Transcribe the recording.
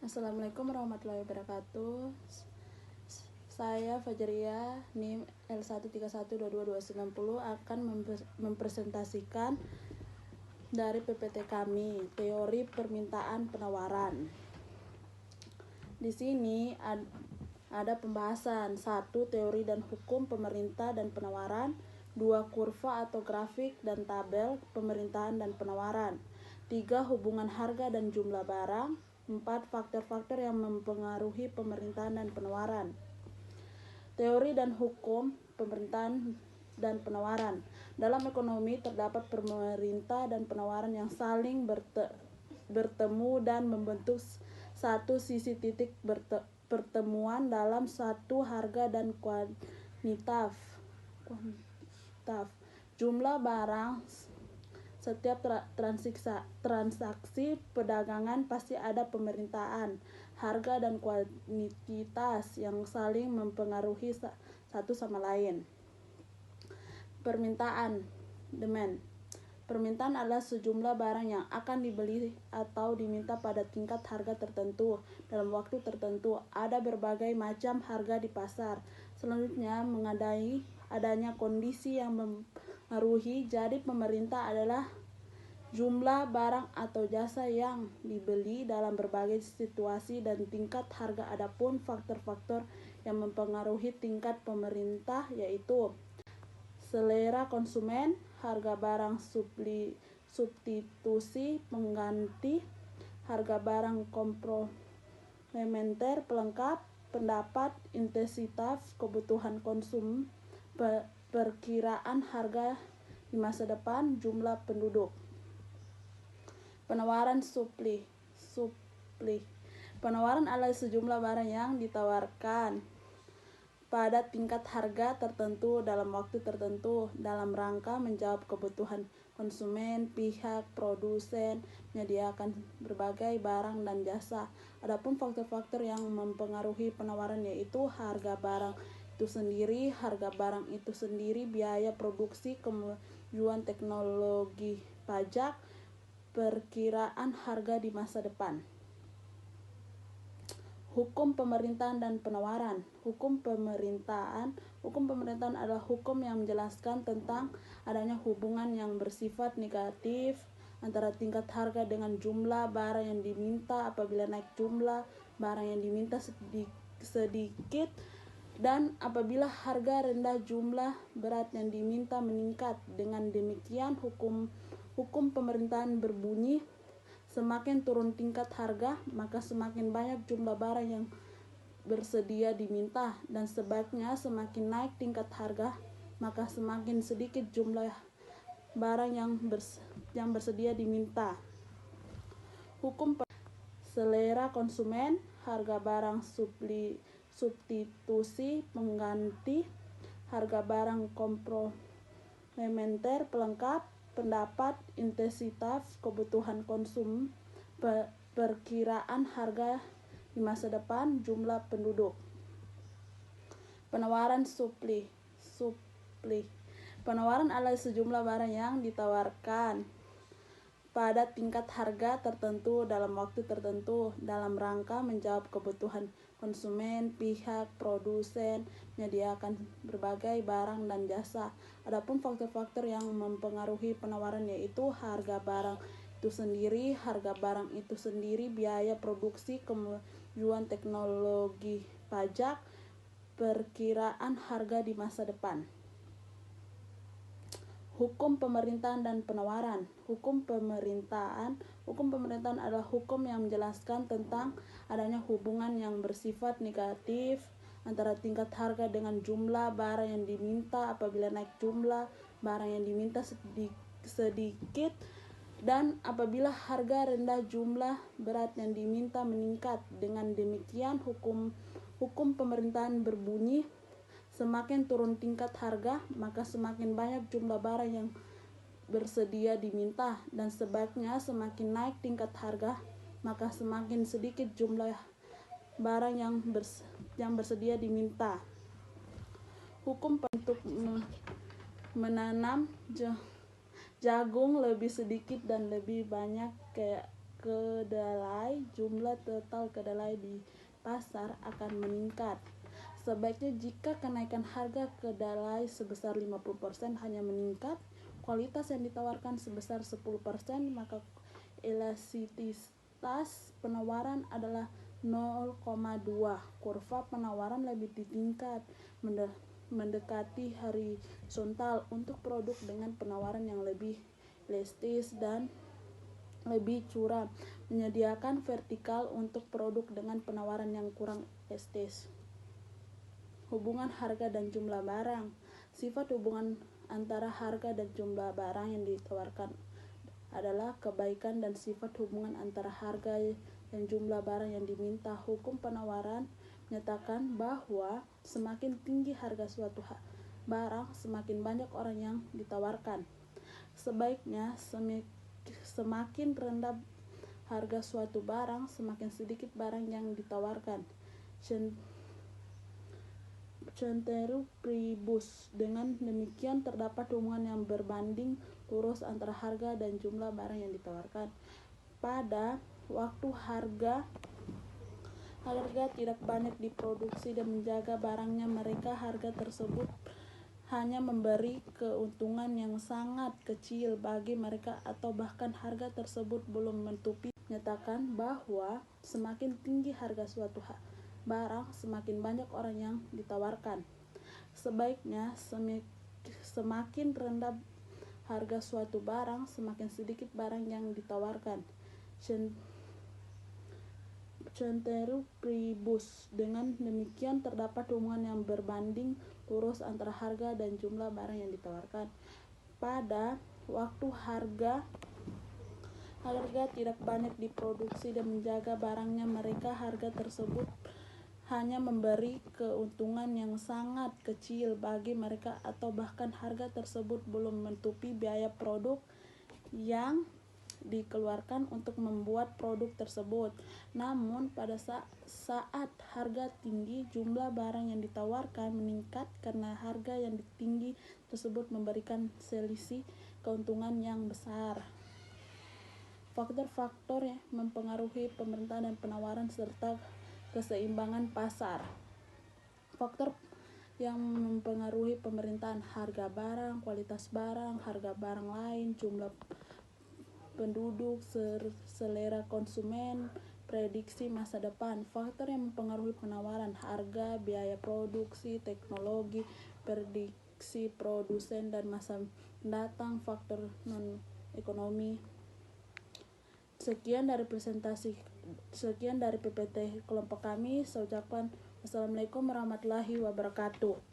Assalamualaikum warahmatullahi wabarakatuh. Saya Fajria NIM L1312229 akan mempresentasikan dari PPT kami, teori permintaan penawaran. Di sini ada pembahasan 1. Teori dan hukum pemerintah dan penawaran. 2. Kurva atau grafik dan tabel pemerintahan dan penawaran. 3. Hubungan harga dan jumlah barang. 4. Faktor-faktor yang mempengaruhi pemerintahan dan penawaran. Teori dan hukum pemerintahan dan penawaran. Dalam ekonomi terdapat pemerintah dan penawaran yang saling bertemu dan membentuk satu sisi titik pertemuan dalam satu harga dan kuantitas. Jumlah barang. Setiap transaksi perdagangan pasti ada pemerintahan, harga dan kuantitas yang saling mempengaruhi satu sama lain. Permintaan, demand. Permintaan adalah sejumlah barang yang akan dibeli atau diminta pada tingkat harga tertentu dalam waktu tertentu. Ada berbagai macam harga di pasar. Selanjutnya mengadai adanya kondisi yang mempengaruhi. Jadi pemerintah adalah jumlah barang atau jasa yang dibeli dalam berbagai situasi dan tingkat harga. Adapun faktor-faktor yang mempengaruhi tingkat pemerintah yaitu selera konsumen, harga barang substitusi pengganti, harga barang komplementer pelengkap, pendapat, intensitas kebutuhan konsum, perkiraan harga di masa depan, jumlah penduduk. Penawaran supply. Penawaran adalah sejumlah barang yang ditawarkan pada tingkat harga tertentu dalam waktu tertentu dalam rangka menjawab kebutuhan konsumen. Pihak produsen menyediakan berbagai barang dan jasa. Adapun faktor-faktor yang mempengaruhi penawaran yaitu harga barang itu sendiri, biaya produksi, kemajuan teknologi, pajak, perkiraan harga di masa depan. Hukum pemerintahan dan penawaran. Hukum pemerintahan adalah hukum yang menjelaskan tentang adanya hubungan yang bersifat negatif antara tingkat harga dengan jumlah barang yang diminta. Apabila naik jumlah barang yang diminta sedikit, dan apabila harga rendah jumlah berat yang diminta meningkat. Dengan demikian hukum pemerintahan berbunyi, semakin turun tingkat harga, maka semakin banyak jumlah barang yang bersedia diminta, dan sebaliknya semakin naik tingkat harga, maka semakin sedikit jumlah barang yang bersedia diminta. Hukum selera konsumen, harga barang substitusi pengganti, harga barang komplementer pelengkap, pendapat, intensitas kebutuhan konsum, perkiraan harga di masa depan, jumlah penduduk. Penawaran supply. Penawaran adalah sejumlah barang yang ditawarkan pada tingkat harga tertentu dalam waktu tertentu dalam rangka menjawab kebutuhan konsumen. Pihak produsen menyediakan berbagai barang dan jasa. Adapun faktor-faktor yang mempengaruhi penawaran yaitu harga barang itu sendiri, biaya produksi, kemajuan teknologi, pajak, perkiraan harga di masa depan. Hukum pemerintahan dan penawaran. Hukum pemerintahan adalah hukum yang menjelaskan tentang adanya hubungan yang bersifat negatif antara tingkat harga dengan jumlah barang yang diminta. Apabila naik jumlah barang yang diminta sedikit, dan apabila harga rendah jumlah berat yang diminta meningkat. Dengan demikian hukum pemerintahan berbunyi, semakin turun tingkat harga, maka semakin banyak jumlah barang yang bersedia diminta, dan sebaliknya semakin naik tingkat harga, maka semakin sedikit jumlah barang yang bersedia diminta. Hukum untuk menanam jagung lebih sedikit dan lebih banyak kedelai, jumlah total kedelai di pasar akan meningkat. Sebaiknya jika kenaikan harga kedelai sebesar 50% hanya meningkat kualitas yang ditawarkan sebesar 10%, maka elastisitas penawaran adalah 0,2. Kurva penawaran lebih ditingkat mendekati horizontal untuk produk dengan penawaran yang lebih elastis dan lebih curam, menyediakan vertikal untuk produk dengan penawaran yang kurang elastis. Hubungan harga dan jumlah barang. Sifat hubungan antara harga dan jumlah barang yang ditawarkan adalah kebaikan dan sifat hubungan antara harga dan jumlah barang yang diminta. Hukum penawaran menyatakan bahwa semakin tinggi harga suatu barang, semakin banyak orang yang ditawarkan. Sebaiknya semakin rendah harga suatu barang, semakin sedikit barang yang ditawarkan. Cenderung pribus. Dengan demikian terdapat hubungan yang berbanding lurus antara harga dan jumlah barang yang ditawarkan. Pada waktu harga tidak banyak diproduksi dan menjaga barangnya, mereka harga tersebut hanya memberi keuntungan yang sangat kecil bagi mereka atau bahkan harga tersebut belum menutupi. Menyatakan bahwa semakin tinggi harga suatu barang, semakin banyak orang yang ditawarkan. Sebaiknya semakin rendah harga suatu barang, semakin sedikit barang yang ditawarkan. Cenderung pribus. Dengan demikian terdapat hubungan yang berbanding lurus antara harga dan jumlah barang yang ditawarkan. Pada waktu harga tidak banyak diproduksi dan menjaga barangnya, mereka harga tersebut hanya memberi keuntungan yang sangat kecil bagi mereka atau bahkan harga tersebut belum menutupi biaya produk yang dikeluarkan untuk membuat produk tersebut. Namun pada saat harga tinggi, jumlah barang yang ditawarkan meningkat karena harga yang tinggi tersebut memberikan selisih keuntungan yang besar. Faktor-faktor yang mempengaruhi pemerintahan dan penawaran serta keseimbangan pasar. Faktor yang mempengaruhi pemerintahan: harga barang, kualitas barang, harga barang lain, jumlah penduduk, selera konsumen, prediksi masa depan. Faktor yang mempengaruhi penawaran: harga, biaya produksi, teknologi, prediksi produsen dan masa mendatang. Faktor non-ekonomi. Sekian dari PPT kelompok kami. Saya ucapkan wassalamualaikum warahmatullahi wabarakatuh.